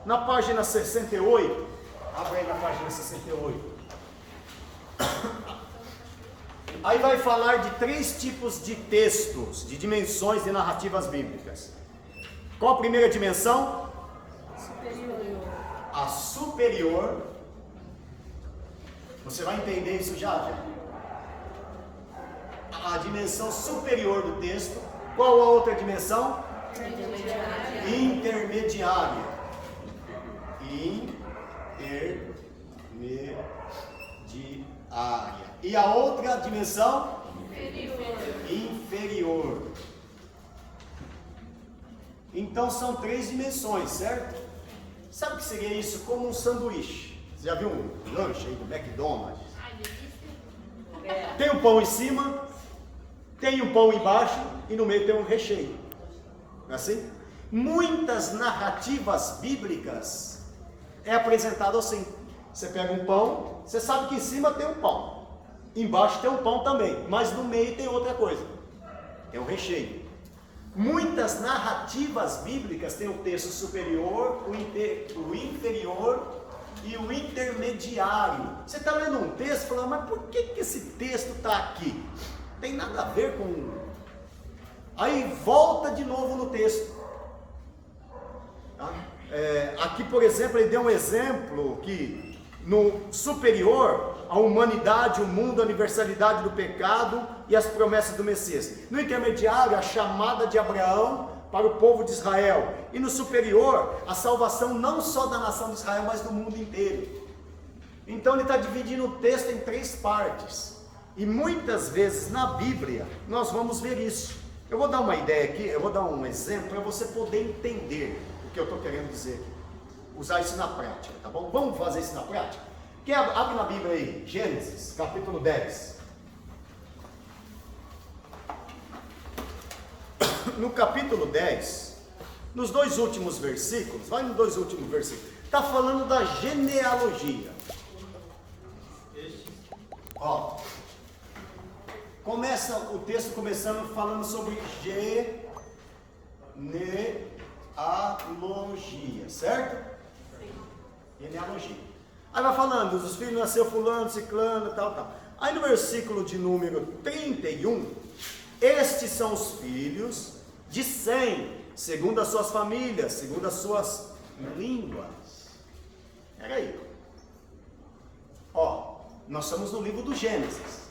na página 68, abre aí na página 68. Aí vai falar de 3 tipos de textos, de dimensões de narrativas bíblicas. Qual a primeira dimensão? Superior. A superior. Você vai entender isso já. A dimensão superior do texto. Qual a outra dimensão? Intermediária. Intermediária. E a outra dimensão? Inferior. Então são 3 dimensões, certo? Sabe o que seria isso? Como um sanduíche. Você já viu um lanche aí do McDonald's? Tem um pão em cima, tem um pão embaixo e no meio tem um recheio. Não é assim? Muitas narrativas bíblicas é apresentado assim. Você pega um pão, você sabe que em cima tem um pão, embaixo tem um pão também, mas no meio tem outra coisa, tem um recheio. Muitas narrativas bíblicas têm o texto superior, o inferior e o intermediário. Você está lendo um texto falando, mas por que esse texto está aqui? Tem nada a ver com... Aí volta de novo no texto. Tá? Aqui, por exemplo, ele deu um exemplo que no superior, a humanidade, o mundo, a universalidade do pecado e as promessas do Messias. No intermediário, a chamada de Abraão para o povo de Israel. E no superior, a salvação não só da nação de Israel, mas do mundo inteiro. Então ele está dividindo o texto em 3 partes. E muitas vezes na Bíblia, nós vamos ver isso. Eu vou dar uma ideia aqui, eu vou dar um exemplo para você poder entender o que eu estou querendo dizer aqui. Usar isso na prática, tá bom? Vamos fazer isso na prática? Abre na Bíblia aí, Gênesis, capítulo 10. No capítulo 10, nos 2 últimos versículos, vai nos 2 últimos versículos, está falando da genealogia. Ó, começa o texto começando falando sobre genealogia, certo? Genealogia. Aí vai falando, dos filhos nasceu fulano, ciclano, tal. Aí no versículo de número 31, estes são os filhos de Sem, segundo as suas famílias, segundo as suas línguas. Pega aí. Ó, nós estamos no livro do Gênesis.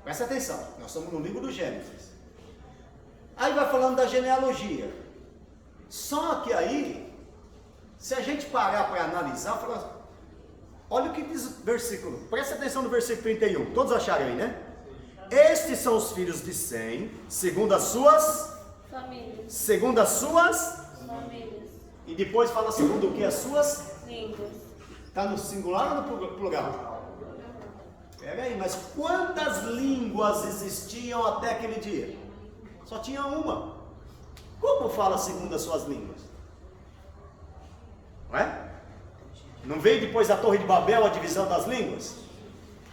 Presta atenção, nós estamos no livro do Gênesis. Aí vai falando da genealogia. Só que aí, se a gente parar para analisar, fala, olha o que diz o versículo, presta atenção no versículo 31, todos acharam aí, né? Estes são os filhos de Sem, segundo as suas famílias. Segundo as suas Famílias. E depois fala segundo o que? As suas Línguas. Está no singular ou no plural? Pega aí, mas quantas línguas existiam até aquele dia? Só tinha uma. Como fala segundo as suas línguas? Não é? Não veio depois da Torre de Babel a divisão das línguas?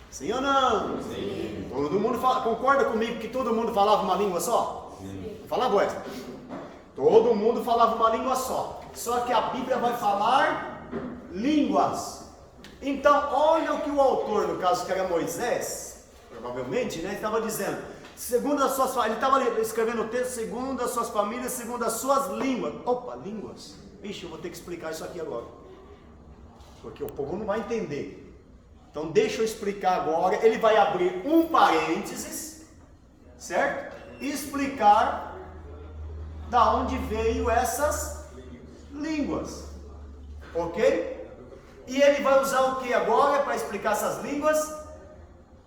Sim ou não? Sim. Todo mundo fala, concorda comigo que todo mundo falava uma língua só? Sim. Falava, Wesley? Todo mundo falava uma língua só. Só que a Bíblia vai falar línguas. Então, olha o que o autor, no caso que era Moisés, provavelmente, né, estava dizendo. Segundo as suas famílias, ele estava escrevendo o texto, segundo as suas famílias, segundo as suas línguas. Opa, línguas. Ixi, eu vou ter que explicar isso aqui agora. Porque o povo não vai entender. Então deixa eu explicar agora. Ele vai abrir um parênteses, certo? E explicar da onde veio essas línguas. Ok? E ele vai usar o que agora para explicar essas línguas?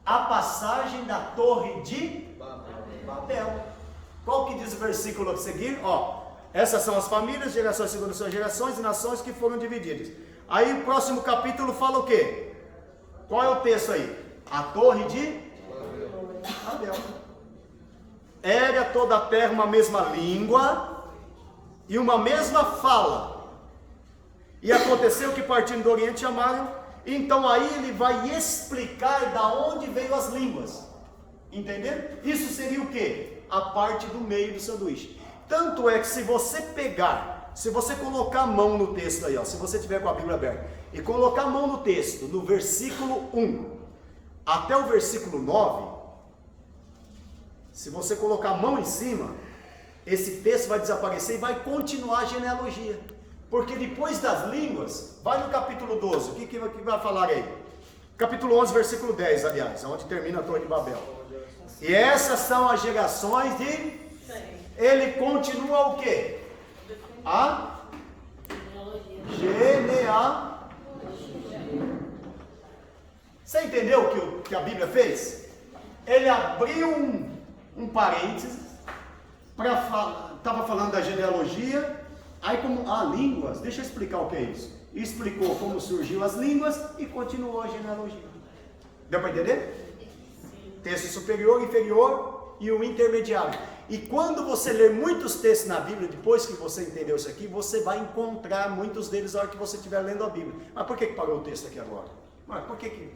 A passagem da Torre de Babel. Qual que diz o versículo a seguir? Ó, essas são as famílias, gerações segundo suas gerações e nações que foram divididas. Aí o próximo capítulo fala o quê? Qual é o texto aí? A Torre de Babel. Era toda a terra uma mesma língua e uma mesma fala. E aconteceu que partindo do Oriente chamaram. Então aí ele vai explicar da onde veio as línguas. Entendeu? Isso seria o quê? A parte do meio do sanduíche. Tanto é que se você pegar se você colocar a mão no texto aí, ó, se você tiver com a Bíblia aberta, e colocar a mão no texto, no versículo 1 até o versículo 9, se você colocar a mão em cima, esse texto vai desaparecer e vai continuar a genealogia. Porque depois das línguas, vai no capítulo 12, o que vai falar aí? Capítulo 11, versículo 10, aliás, onde termina a Torre de Babel. E essas são as gerações de... Ele continua o quê? A genealogia. Você entendeu o que a Bíblia fez? Ele abriu um parênteses para falar, estava falando da genealogia, aí como línguas, deixa eu explicar o que é isso. Explicou como surgiu as línguas e continuou a genealogia. Deu para entender? Texto superior, inferior e o intermediário. E quando você ler muitos textos na Bíblia, depois que você entendeu isso aqui, você vai encontrar muitos deles na hora que você estiver lendo a Bíblia. Mas por que parou o texto aqui agora? Mas por que?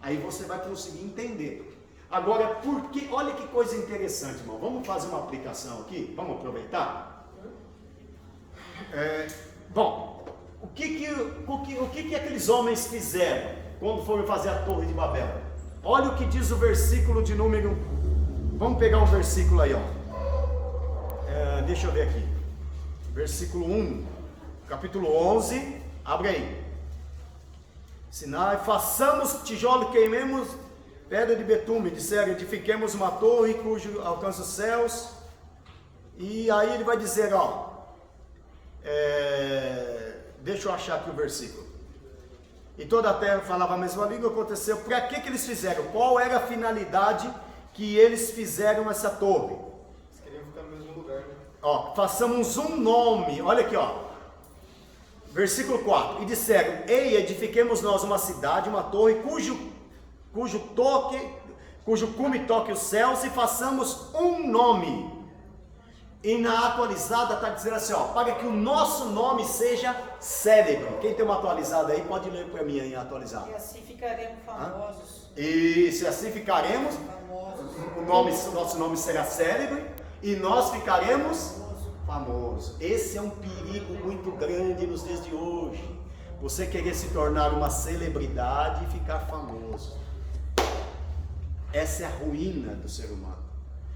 Aí você vai conseguir entender. Agora, porque, olha que coisa interessante, irmão. Vamos fazer uma aplicação aqui? Vamos aproveitar? Bom, o que aqueles homens fizeram quando foram fazer a Torre de Babel? Olha o que diz o versículo de número... Vamos pegar um versículo aí, ó. Deixa eu ver aqui. Versículo 1, capítulo 11. Abre aí. Sinai, façamos tijolo, queimemos pedra de betume, disseram, edifiquemos uma torre cujo alcança os céus. E aí ele vai dizer, ó, deixa eu achar aqui o versículo. E toda a terra falava a mesma língua. Aconteceu, para que eles fizeram? Qual era a finalidade que eles fizeram essa torre? Eles queriam ficar no mesmo lugar, né? Ó, façamos um nome, olha aqui, ó. Versículo 4, e disseram, ei, edifiquemos nós uma cidade, uma torre, cujo cume toque os céus, e façamos um nome. E na atualizada está dizendo assim, ó, para que o nosso nome seja célebre. Quem tem uma atualizada aí, pode ler para mim aí, atualizada. E assim ficaremos famosos. E se assim ficaremos, Famosos. o nosso nome será célebre, e nós ficaremos famosos. Esse é um perigo muito grande nos dias de hoje. Você querer se tornar uma celebridade e ficar famoso. Essa é a ruína do ser humano.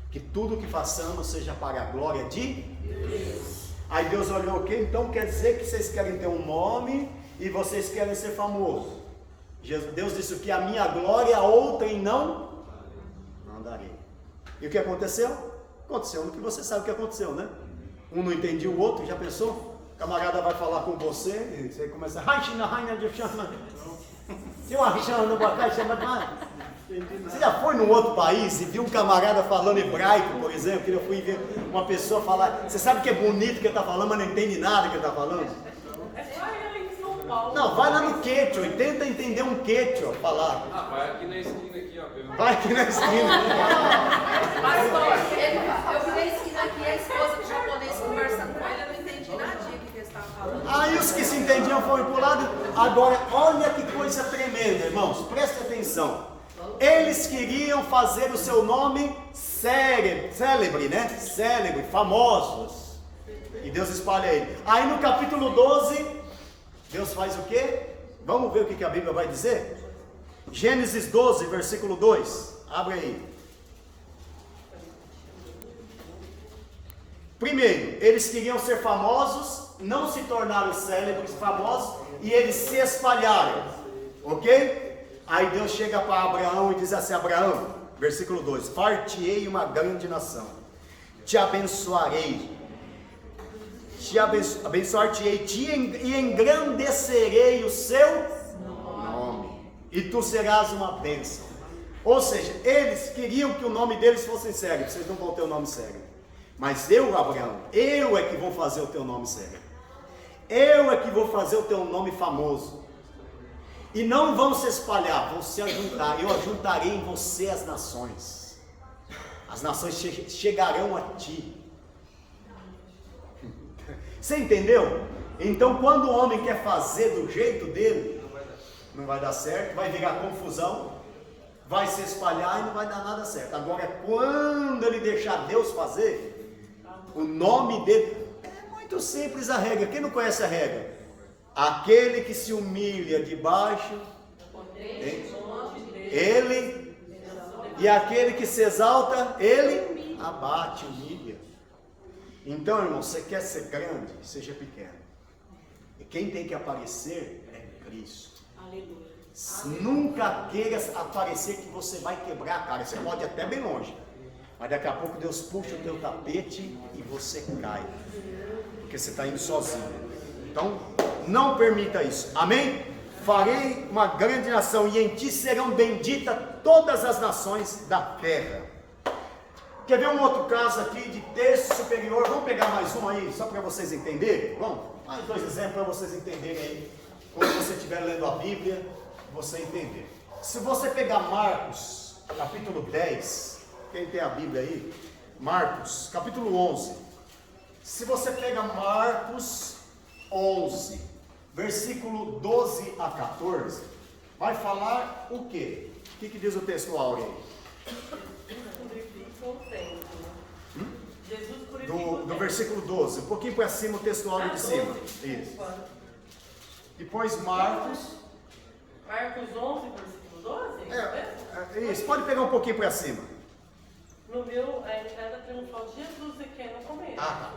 Que tudo que façamos seja para a glória de Deus. Aí Deus olhou, ok? Então quer dizer que vocês querem ter um nome e vocês querem ser famosos. Deus disse que a minha glória a outrem não darei. E o que aconteceu? Aconteceu no que você sabe o que aconteceu, né? Um não entendia o outro, já pensou? O camarada vai falar com você e você começa Você já foi num outro país e viu um camarada falando hebraico, por exemplo? Que eu fui ver uma pessoa falar, você sabe que é bonito que ele está falando, mas não entende nada que ele está falando? Não, vai lá no Quechua e tenta entender um Quechua falar. Vai aqui na esquina aqui, ó. Vai aqui na esquina. Eu vi na esquina aqui a esposa do japonês conversando com ele, eu não entendi nada do que eles estavam falando. Aí os que se entendiam foram pro lado. Agora, olha que coisa tremenda, irmãos, preste atenção. Eles queriam fazer o seu nome célebre, né? Célebre, famosos. E Deus espalha ele. Aí no capítulo 12, Deus faz o quê? Vamos ver o que a Bíblia vai dizer? Gênesis 12, versículo 2. Abre aí. Primeiro, eles queriam ser famosos, não se tornaram célebres, famosos, e eles se espalharam. Ok? Aí Deus chega para Abraão e diz assim, Abraão, versículo 2, far-te-ei uma grande nação, te abençoarei, abençoar-te-ei e engrandecerei o seu nome, e tu serás uma bênção. Ou seja, eles queriam que o nome deles fosse sério, vocês não vão ter o nome sério, mas eu, Abraão, eu é que vou fazer o teu nome sério, eu é que vou fazer o teu nome famoso. E não vão se espalhar, vão se ajuntar. Eu ajuntarei em você as nações. As nações chegarão a ti. Você entendeu? Então quando o homem quer fazer do jeito dele, não vai dar certo, vai virar confusão, vai se espalhar e não vai dar nada certo. Agora quando ele deixar Deus fazer, o nome dele é muito Muito simples a regra. Quem não conhece a regra? Aquele que se humilha debaixo, ele, e aquele que se exalta, ele abate, humilha. Então, irmão, você quer ser grande? Seja pequeno. E quem tem que aparecer é Cristo. Aleluia. Nunca queira aparecer que você vai quebrar a cara. Você pode ir até bem longe, mas daqui a pouco Deus puxa o teu tapete e você cai, porque você está indo sozinho. Então, não permita isso. Amém? Farei uma grande nação, e em ti serão benditas todas as nações da terra. Quer ver um outro caso aqui de texto superior? Vamos pegar mais um aí, só para vocês entenderem? Vamos? Mais 2 exemplos para vocês entenderem aí. Quando você estiver lendo a Bíblia, você entender. Se você pegar Marcos, capítulo 10, quem tem a Bíblia aí? Marcos, capítulo 11. Se você pega Marcos 11, versículo 12 a 14, vai falar o quê? O que diz o texto áureo aí? Do versículo 12, um pouquinho para cima, o texto áureo de cima. Isso. Depois Marcos 11, versículo 12? Isso, pode pegar um pouquinho para cima. No meu, a entrada triunfal de Jesus aqui é no começo. Tá.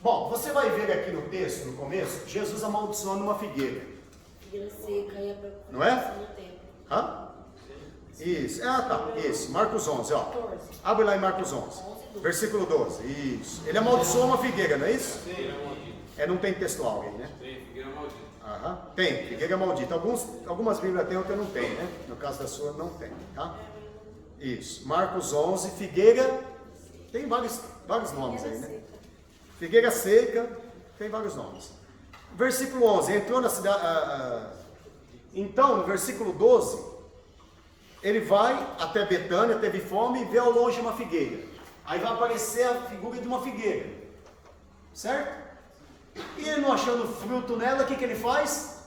Bom, você vai ver aqui no texto, no começo, Jesus amaldiçoando uma figueira. Figueira seca e a Não é? no tempo. Hã? Isso. Tá. Isso. Marcos 11, ó. 14. Abre lá em Marcos 11. Versículo 12. Isso. Ele amaldiçoou uma figueira, não é isso? Sim, é maldito. Não tem textual aí, né? Tem, figueira maldita. Aham. Tem, figueira maldita. Algumas Bíblias tem, outra não tem, né? No caso da sua, não tem, tá? Isso. Marcos 11, figueira. Tem vários nomes aí, né? Figueira seca, tem vários nomes. Versículo 11, entrou na cidade. Então, no versículo 12, ele vai até Betânia, teve fome e vê ao longe uma figueira. Aí vai aparecer a figura de uma figueira, certo? E ele não achando fruto nela, o que ele faz?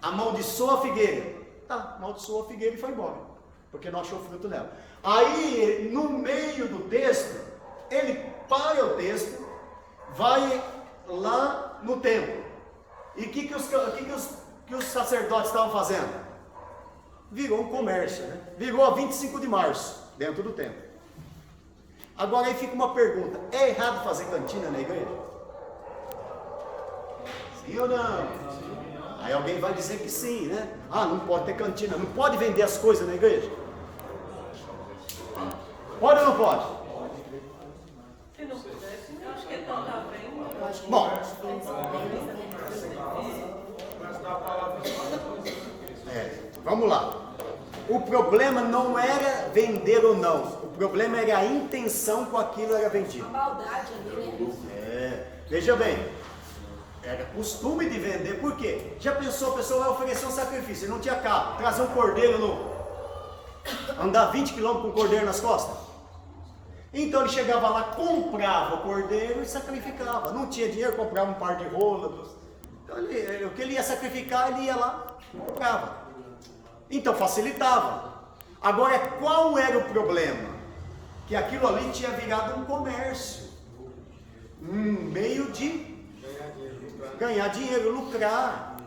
Amaldiçoa a figueira. Tá, amaldiçoou a figueira e foi embora, porque não achou fruto nela. Aí, no meio do texto, ele para o texto, vai lá no templo. E o que os sacerdotes estavam fazendo? Virou um comércio, né? Virou a 25 de março, dentro do templo. Agora aí fica uma pergunta: é errado fazer cantina na igreja? Sim ou não? Aí alguém vai dizer que sim, né? Não pode ter cantina, não pode vender as coisas na igreja? Pode ou não pode? Se não pudesse, eu acho que ele não está bem. Bom, vamos lá. O problema não era vender ou não. O problema era a intenção com aquilo era vendido. A maldade ali, né? Veja bem. Era costume de vender, por quê? Já pensou, a pessoa vai oferecer um sacrifício, ele não tinha carro, trazer um cordeiro andar 20 km com um cordeiro nas costas. Então ele chegava lá, comprava o cordeiro e sacrificava. Não tinha dinheiro, comprava um par de rolas. Então o que ele ia sacrificar, ele ia lá e comprava. Então facilitava. Agora, qual era o problema? Que aquilo ali tinha virado um comércio, um meio de ganhar dinheiro, lucrar.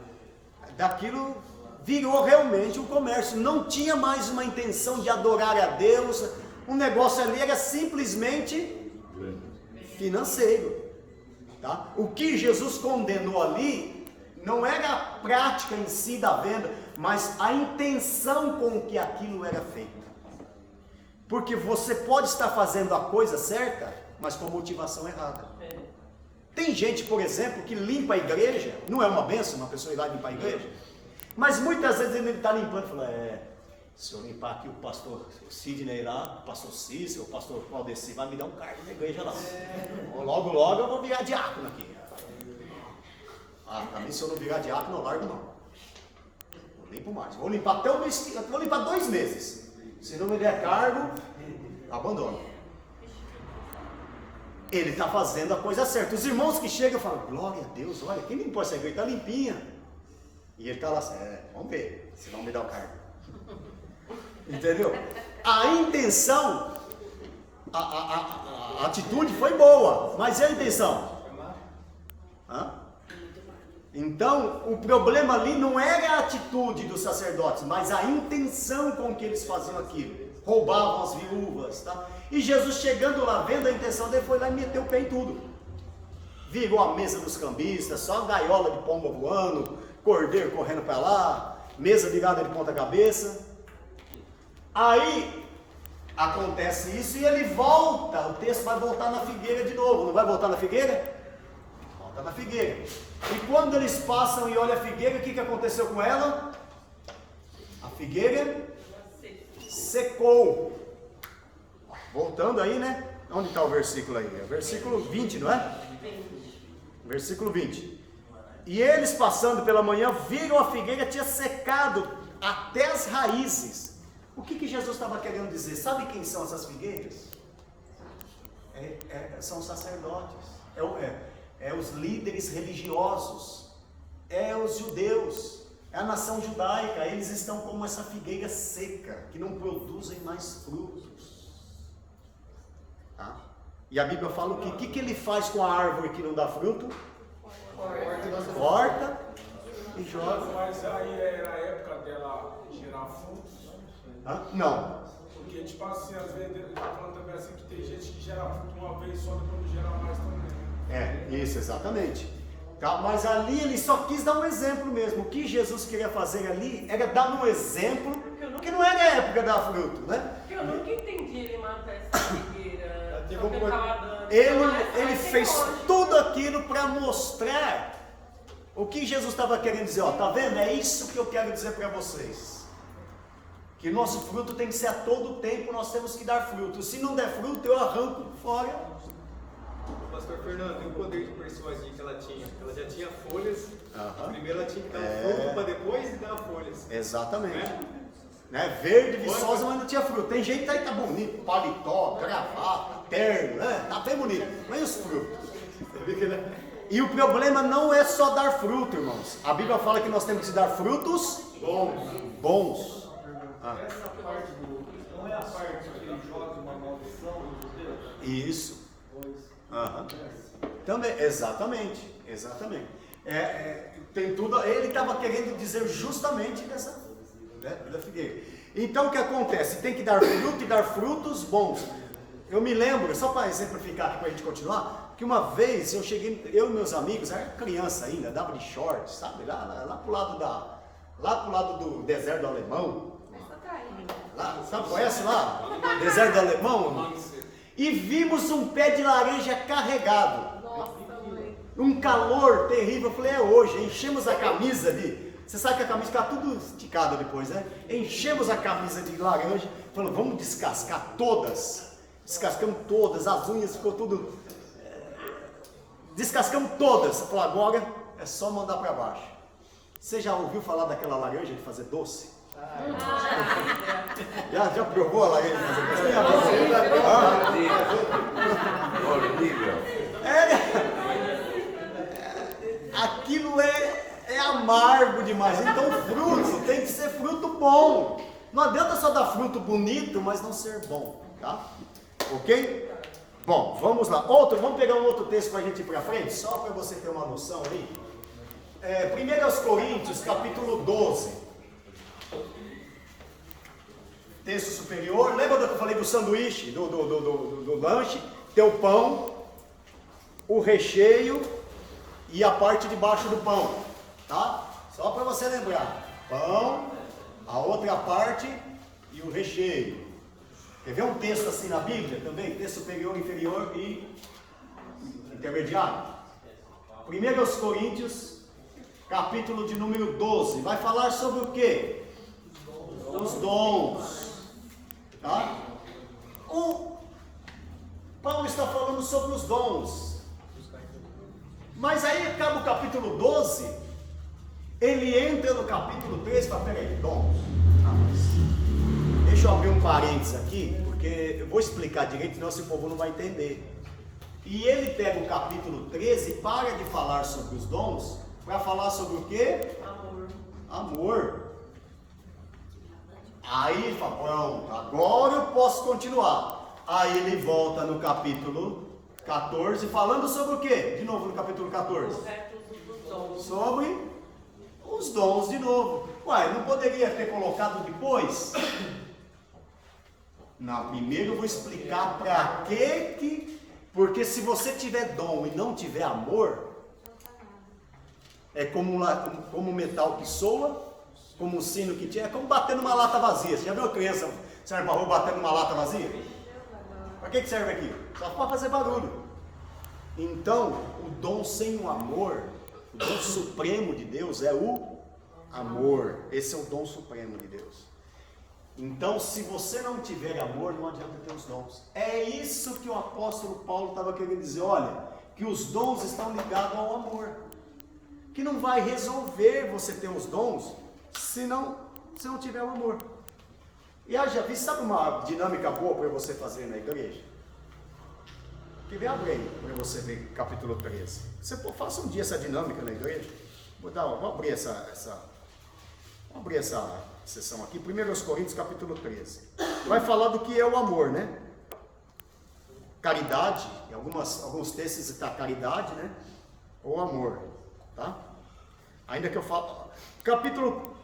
Daquilo virou realmente um comércio. Não tinha mais uma intenção de adorar a Deus. O negócio ali era simplesmente financeiro, tá? O que Jesus condenou ali não era a prática em si da venda, mas a intenção com que aquilo era feito. Porque você pode estar fazendo a coisa certa, mas com motivação errada. Tem gente, por exemplo, que limpa a igreja. Não é uma bênção uma pessoa ir lá limpar a igreja? Mas muitas vezes ele está limpando e fala: se eu limpar aqui o pastor Sidney lá, o pastor Cícero, o pastor Valdeci vai me dar um cargo na igreja lá. Logo, logo eu vou virar diácono aqui. Também se eu não virar diácono, eu largo não. Não limpo mais. Vou limpar até vou limpar 2 meses. Se não me der cargo, abandono. Ele está fazendo a coisa certa. Os irmãos que chegam falam: glória a Deus, olha, quem limpou essa igreja? Está limpinha. E ele está lá assim: vamos ver, se não me dá o cargo. Entendeu? A intenção, a atitude foi boa, mas e a intenção? Então, o problema ali não era a atitude dos sacerdotes, mas a intenção com que eles faziam aquilo. Roubavam as viúvas, tá? E Jesus chegando lá, vendo a intenção dele, foi lá e meteu o pé em tudo. Virou a mesa dos cambistas, só gaiola de pomba voando, cordeiro correndo para lá, mesa virada de ponta cabeça. Aí acontece isso e ele volta, o texto vai voltar na figueira de novo, não vai voltar na figueira? Volta na figueira. E quando eles passam e olham a figueira, o que aconteceu com ela? A figueira secou. Voltando aí, né? Onde está o versículo aí? É o versículo 20, não é? Versículo 20. E eles passando pela manhã, viram a figueira tinha secado até as raízes. O que Jesus estava querendo dizer? Sabe quem são essas figueiras? São os sacerdotes. É os líderes religiosos. É os judeus. É a nação judaica. Eles estão como essa figueira seca, que não produzem mais frutos. Tá? E a Bíblia fala o que ele faz com a árvore que não dá fruto? Corta e joga. Mas aí era a época dela gerar frutos? Não. Porque, tipo assim, às vezes, eu tô falando também assim, que tem gente que gera fruto uma vez só, depois não gera mais também. Isso, exatamente. Tá? Mas ali ele só quis dar um exemplo mesmo. O que Jesus queria fazer ali era dar um exemplo, porque não era a época da fruto, né? Porque eu nunca entendi ele matar essa figueira. Ele fez tudo aquilo para mostrar o que Jesus estava querendo dizer. Ó, tá vendo? É isso que eu quero dizer para vocês. Que nosso fruto tem que ser a todo tempo, nós temos que dar fruto. Se não der fruto, eu arranco fora. Pastor Fernando, e o poder de persuasão que ela tinha? Ela já tinha folhas. Primeiro ela tinha que dar fruto para depois dar folhas. Exatamente. Né? Verde, viçosa, mas não tinha fruto. Tem gente aí que tá bonito, paletó, gravata, terno, né? Tá bem bonito, mas os frutos. E o problema não é só dar fruto, irmãos. A Bíblia fala que nós temos que dar frutos bons. Essa parte não é a parte religiosa, uma maldição dos judeus? Isso. Também, exatamente. Tem tudo. Ele estava querendo dizer justamente dessa, né, da figueira. Então o que acontece? Tem que dar fruto e dar frutos bons. Eu me lembro, só para exemplificar aqui para a gente continuar, que uma vez eu cheguei, eu e meus amigos, era criança ainda, dava de short, sabe? Lá pro lado do deserto do Alemão. Lá, sabe, conhece lá? Deserto do Alemão? E vimos um pé de laranja carregado. Um calor terrível. Eu falei, é hoje. Enchemos a camisa de... Você sabe que a camisa fica tudo esticada depois, né? Enchemos a camisa de laranja. Falamos, vamos descascar todas. Descascamos todas. As unhas ficou tudo... Descascamos todas. Eu falei, agora é só mandar para baixo. Você já ouviu falar daquela laranja de fazer doce? Já provou a laranja de fazer doce? Aquilo é amargo demais. Então fruto tem que ser fruto bom. Não adianta só dar fruto bonito, mas não ser bom, tá? Ok? Bom, vamos lá. Vamos pegar um outro texto para a gente ir para frente, só para você ter uma noção aí. 1 Coríntios, capítulo 12. Texto superior. Lembra do que eu falei do sanduíche, do lanche? Tem o pão, o recheio e a parte de baixo do pão, tá? Só para você lembrar. Pão, a outra parte e o recheio. Quer ver um texto assim na Bíblia também? Texto superior, inferior e intermediário. 1 Coríntios, capítulo de número 12. Vai falar sobre o quê? Os dons. Tá? O Paulo está falando sobre os dons. Mas aí acaba o capítulo 12. Ele entra no capítulo 13 e fala, peraí, dons. Deixa eu abrir um parênteses aqui, porque eu vou explicar direito, senão esse povo não vai entender. E ele pega o capítulo 13 e para de falar sobre os dons, para falar sobre o quê? Amor. Aí ele fala, pronto, agora eu posso continuar. Aí ele volta no capítulo 14, falando sobre o quê? De novo no capítulo 14. Sobre os dons de novo. Uai, não poderia ter colocado depois? Não, primeiro eu vou explicar para que... Porque se você tiver dom e não tiver amor, é como um metal que soa, como um sino que tinha, é como bater numa lata vazia. Você já viu a criança serve para bater numa lata vazia? Para que serve aqui? Só para fazer barulho. Então, o dom sem o amor, o dom supremo de Deus é o amor. Esse é o dom supremo de Deus. Então, se você não tiver amor, não adianta ter os dons. É isso que o apóstolo Paulo estava querendo dizer. Olha, que os dons estão ligados ao amor. Que não vai resolver você ter os dons se não tiver o amor. E já vi, sabe uma dinâmica boa para você fazer na igreja? Que vem abre aí, para você ver capítulo 13. Você faça um dia essa dinâmica na igreja. Vou abrir essa sessão aqui, 1 Coríntios capítulo 13. Vai falar do que é o amor, né? Caridade, em alguns textos está caridade, né? Ou amor, tá? Ainda que eu falo, capítulo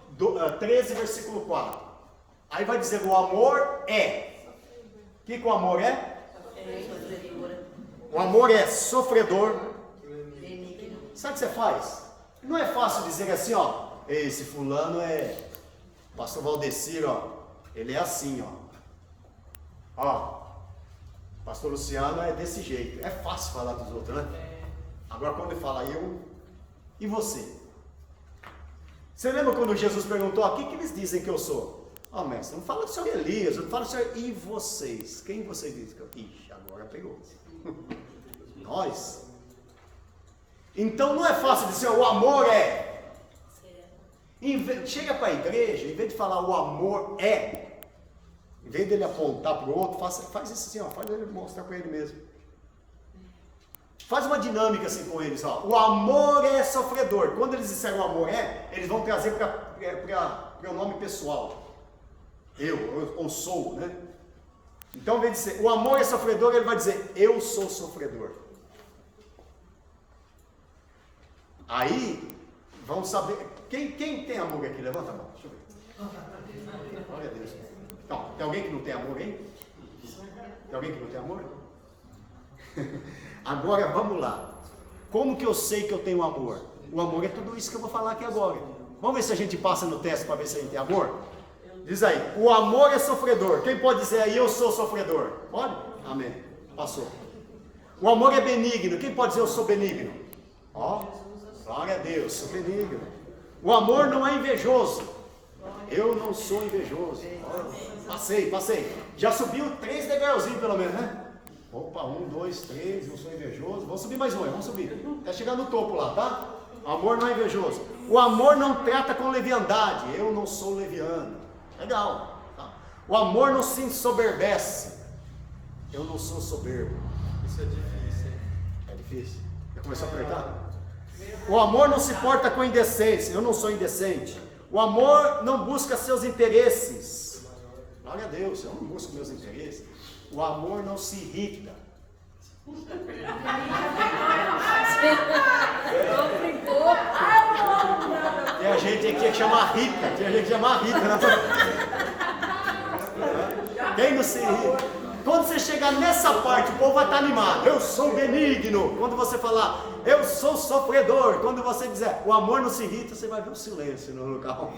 13, versículo 4. Aí vai dizer, o amor é. O que o amor é? O amor é sofredor. Sabe o que você faz? Não é fácil dizer assim, ó. Esse fulano é... Pastor Valdecir, ó. Ele é assim, ó. Ó. Pastor Luciano é desse jeito. É fácil falar dos outros, né? Agora quando ele fala eu e você. Você lembra quando Jesus perguntou, o que eles dizem que eu sou? Ó, mestre, não fala do senhor Elias, não fala do senhor... E vocês? Quem vocês dizem que eu... Ixi, agora pegou. Nós. Então não é fácil dizer, o amor é... Chega para a igreja, em vez de falar o amor é, em vez dele apontar para o outro, faz isso assim, ó, faz ele mostrar para ele mesmo. Faz uma dinâmica assim com eles, ó. O amor é sofredor. Quando eles disserem o amor é, eles vão trazer para o nome pessoal. Eu sou, né? Então, em vez de dizer o amor é sofredor, ele vai dizer eu sou sofredor. Aí, vamos saber. Quem tem amor aqui? Levanta a mão, deixa eu ver. Glória a Deus. Então, tem alguém que não tem amor aí? Tem alguém que não tem amor? Agora, vamos lá. Como que eu sei que eu tenho amor? O amor é tudo isso que eu vou falar aqui agora. Vamos ver se a gente passa no teste para ver se a gente tem amor? Diz aí, o amor é sofredor. Quem pode dizer aí, eu sou sofredor? Pode? Amém. Passou. O amor é benigno. Quem pode dizer, eu sou benigno? Ó, glória a Deus, sou benigno. O amor não é invejoso. Eu não sou invejoso. Ó, passei. Já subiu 3 degrauzinhos pelo menos, né? Opa, 1, 2, 3, não sou invejoso. Vamos subir mais um, vamos subir. Até chegar no topo lá, tá? O amor não é invejoso. O amor não trata com leviandade. Eu não sou leviano. Legal. Tá? O amor não se ensoberbece. Eu não sou soberbo. Isso é difícil. É difícil. Já começou a apertar? O amor não se porta com indecência. Eu não sou indecente. O amor não busca seus interesses. Glória a Deus, eu não busco meus interesses. O amor não se irrita. Tem a gente aqui que chama Rita. Quem não se irrita? Quando você chegar nessa parte, o povo vai estar animado. Eu sou benigno. Quando você falar, eu sou sofredor. Quando você dizer, o amor não se irrita, você vai ver um silêncio no local.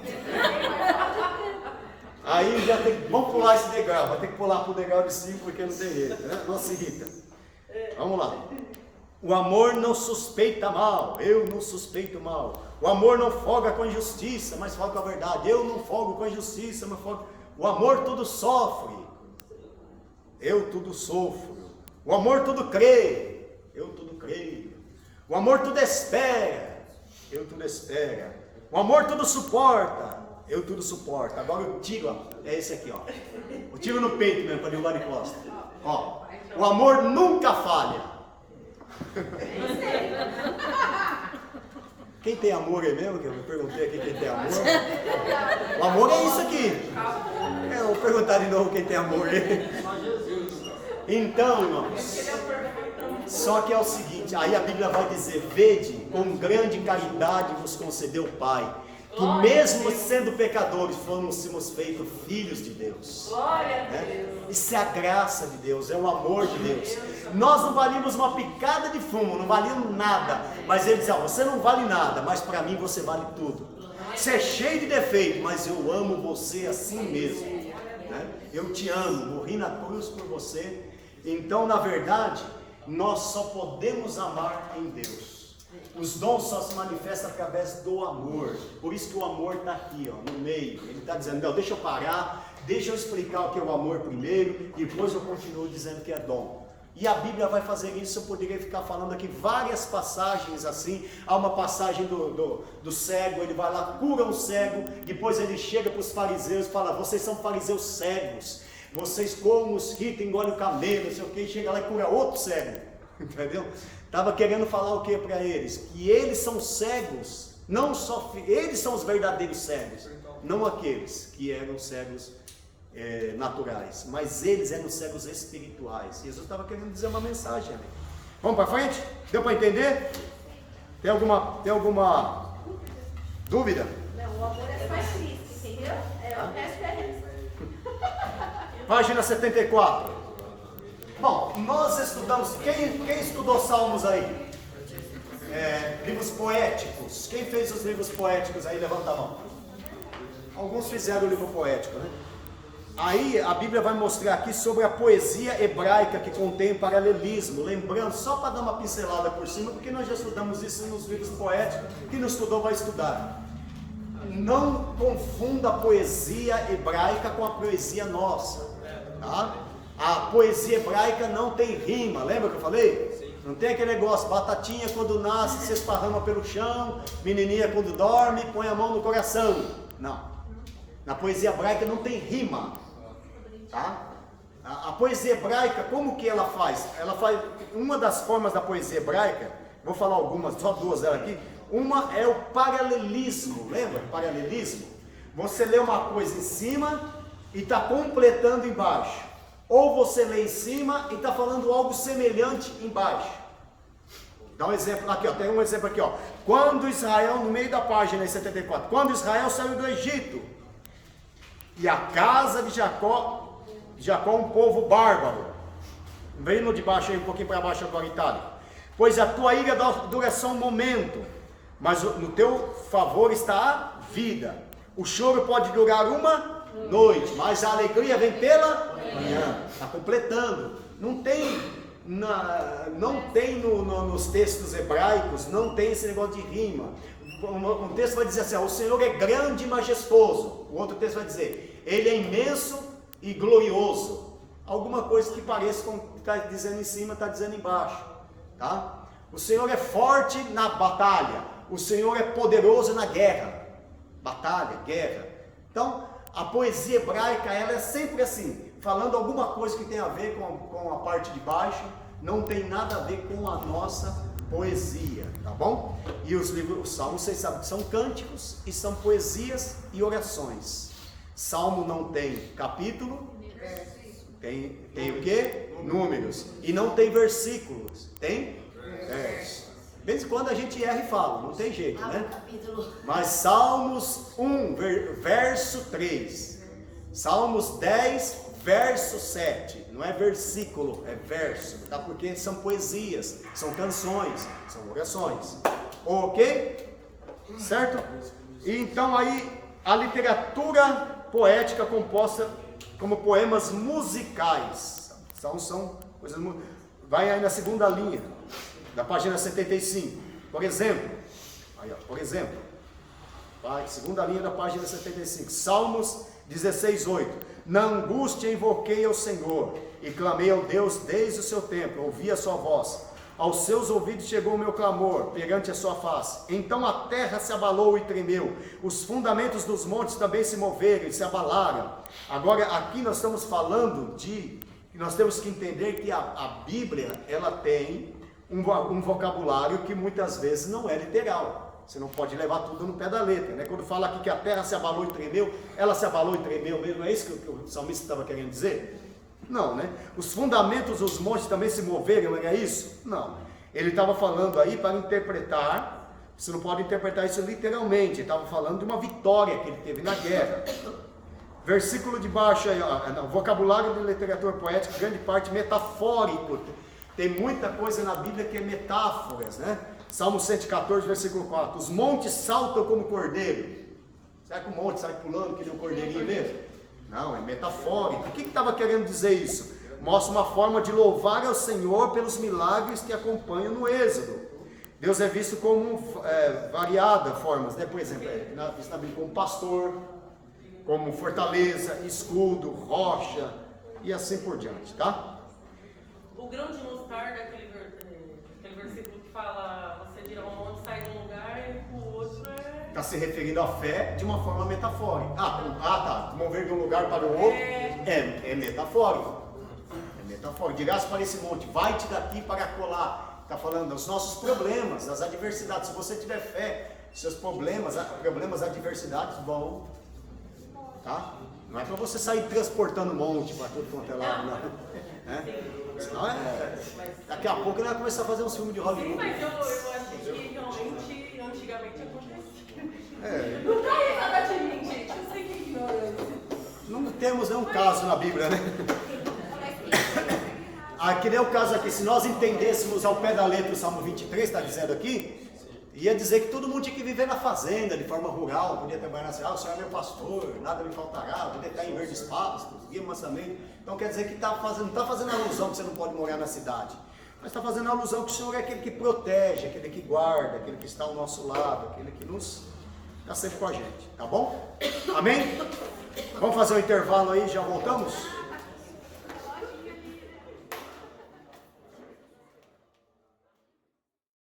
Aí já tem que, vamos pular esse degrau. Vai ter que pular para o degrau de 5 porque não tem jeito, né? Não se irrita. Vamos lá. O amor não suspeita mal. Eu não suspeito mal. O amor não folga com a injustiça, mas folga com a verdade. Eu não folgo com a injustiça, mas folgo. O amor tudo sofre. Eu tudo sofro. O amor tudo crê. Eu tudo creio. O amor tudo espera. Eu tudo espera. O amor tudo suporta. Eu tudo suporto. Agora o tiro, ó, é esse aqui, ó. O tiro no peito mesmo, para derrubar de costa. Ó, o amor nunca falha. Quem tem amor aí mesmo? Que eu me perguntei aqui quem tem amor. O amor é isso aqui. Eu vou perguntar de novo quem tem amor aí. Então, irmãos, Só que é o seguinte, aí a Bíblia vai dizer, vede, com grande caridade vos concedeu o Pai, que mesmo sendo pecadores, fôssemos feitos filhos de Deus. Glória a Deus. Isso é a graça de Deus, é o amor de Deus. Nós não valíamos uma picada de fumo, não valíamos nada. Mas ele diz, você não vale nada, mas para mim você vale tudo. Você é cheio de defeito, mas eu amo você assim mesmo. Eu te amo, morri na cruz por você. Então, na verdade, nós só podemos amar em Deus. Os dons só se manifestam através do amor. Por isso que o amor está aqui, no meio. Ele está dizendo, não, deixa eu parar, deixa eu explicar o que é o amor primeiro, e depois eu continuo dizendo que é dom. E a Bíblia vai fazer isso. Eu poderia ficar falando aqui várias passagens assim. Há uma passagem do cego, ele vai lá, cura um cego, depois ele chega para os fariseus e fala, vocês são fariseus cegos, vocês comem os ritos, engolem o camelo, não sei o que, e chega lá e cura outro cego, entendeu? Estava querendo falar o que para eles? Que eles são cegos, não só, eles são os verdadeiros cegos, não aqueles que eram cegos naturais, mas eles eram cegos espirituais. Jesus estava querendo dizer uma mensagem ali. Vamos para frente? Deu para entender? Tem alguma dúvida? Não, o amor é só Cristo, entendeu? O resto é isso. Página 74. Bom, nós estudamos, quem estudou Salmos aí? Livros poéticos. Quem fez os livros poéticos aí? Levanta a mão. Alguns fizeram o livro poético, né? Aí a Bíblia vai mostrar aqui sobre a poesia hebraica que contém paralelismo. Lembrando, só para dar uma pincelada por cima, porque nós já estudamos isso nos livros poéticos. Quem não estudou vai estudar. Não confunda a poesia hebraica com a poesia nossa, tá? A poesia hebraica não tem rima, lembra que eu falei? Não tem aquele negócio, batatinha quando nasce se esparrama pelo chão, menininha quando dorme põe a mão no coração. Não, na poesia hebraica não tem rima, tá? A poesia hebraica, como que ela faz? Ela faz, uma das formas da poesia hebraica, vou falar algumas, só duas delas aqui. Uma é o paralelismo, lembra? Paralelismo. Você lê uma coisa em cima e está completando embaixo. Ou você lê em cima e está falando algo semelhante embaixo. Dá um exemplo aqui, ó, tem um exemplo aqui, ó. Quando Israel, no meio da página 74, quando Israel saiu do Egito, e a casa de Jacó um povo bárbaro. Vem no de baixo aí, um pouquinho para baixo agora, Itália. Pois a tua ira dura só um momento, mas no teu favor está a vida. O choro pode durar uma noite, mas a alegria vem pela manhã. Está completando. Não tem nos textos hebraicos, não tem esse negócio de rima. Um texto vai dizer assim, o Senhor é grande e majestoso. O outro texto vai dizer, Ele é imenso e glorioso. Alguma coisa que pareça com o que está dizendo em cima, está dizendo embaixo, tá? O Senhor é forte na batalha, o Senhor é poderoso na guerra. Batalha, guerra. Então, a poesia hebraica, ela é sempre assim, falando alguma coisa que tem a ver com a parte de baixo, não tem nada a ver com a nossa poesia, tá bom? E os salmos, vocês sabem que são cânticos e são poesias e orações. Salmo não tem capítulo, tem o quê? Números. E não tem versículos, tem versos. De vez em quando a gente erra e fala, não tem jeito, né? Mas Salmos 1, verso 3. Salmos 10, verso 7. Não é versículo, é verso, tá? Porque são poesias, são canções, são orações. Ok? Certo? E então aí, a literatura poética composta como poemas musicais. São coisas... Vai aí na segunda linha, da página 75. Por exemplo, vai, segunda linha da página 75. Salmos 16:8. Na angústia invoquei ao Senhor e clamei ao Deus desde o seu templo, ouvi a sua voz. Aos seus ouvidos chegou o meu clamor perante a sua face. Então a terra se abalou e tremeu, os fundamentos dos montes também se moveram e se abalaram. Agora aqui nós estamos falando nós temos que entender que a Bíblia, ela tem um vocabulário que muitas vezes não é literal. Você não pode levar tudo no pé da letra, né? Quando fala aqui que a terra se abalou e tremeu, ela se abalou e tremeu mesmo, é isso que o salmista estava querendo dizer? Não, né? Os fundamentos dos montes também se moveram, é isso? Não. Ele estava falando aí para interpretar, você não pode interpretar isso literalmente, ele estava falando de uma vitória que ele teve na guerra. Versículo de baixo aí, ó, vocabulário de literatura poética, grande parte metafórico. Tem muita coisa na Bíblia que é metáforas, né? Salmo 114, versículo 4. Os montes saltam como cordeiro. Será que o monte sai pulando que nem um cordeirinho mesmo? Não, é metafórico. O que estava querendo dizer isso? Mostra uma forma de louvar ao Senhor pelos milagres que acompanham no Êxodo. Deus é visto como variadas formas, né? Por exemplo, visto na Bíblia como pastor, como fortaleza, escudo, rocha e assim por diante, tá? O grão de mostarda, aquele versículo que fala, você vira um monte, sai de um lugar e o outro é... Está se referindo à fé de uma forma metafórica. Tá. Mover de um lugar para o outro é metafórico. É metafórico. Dirás para esse monte, vai-te daqui para colar. Está falando dos nossos problemas, das adversidades. Se você tiver fé, seus problemas, adversidades vão. Tá? Não é para você sair transportando um monte para tudo quanto é lado, não. Senão daqui a pouco ele vai começar a fazer um filme de Hollywood. Sim, mas eu acho que realmente, antigamente acontecia. Não cai nada de mim, gente. Eu sei que é ignorante. Não temos nenhum caso na Bíblia, né? Aqui nem o caso aqui, se nós entendêssemos ao pé da letra o Salmo 23, está dizendo aqui, ia dizer que todo mundo tinha que viver na fazenda, de forma rural, podia trabalhar assim, o Senhor é meu pastor, nada me faltará, podia estar em verdes pastos, guia mansamente. Então quer dizer que não está fazendo alusão que você não pode morar na cidade, mas está fazendo alusão que o Senhor é aquele que protege, aquele que guarda, aquele que está ao nosso lado, aquele que nos está sempre com a gente, tá bom? Amém? Vamos fazer um intervalo aí, já voltamos?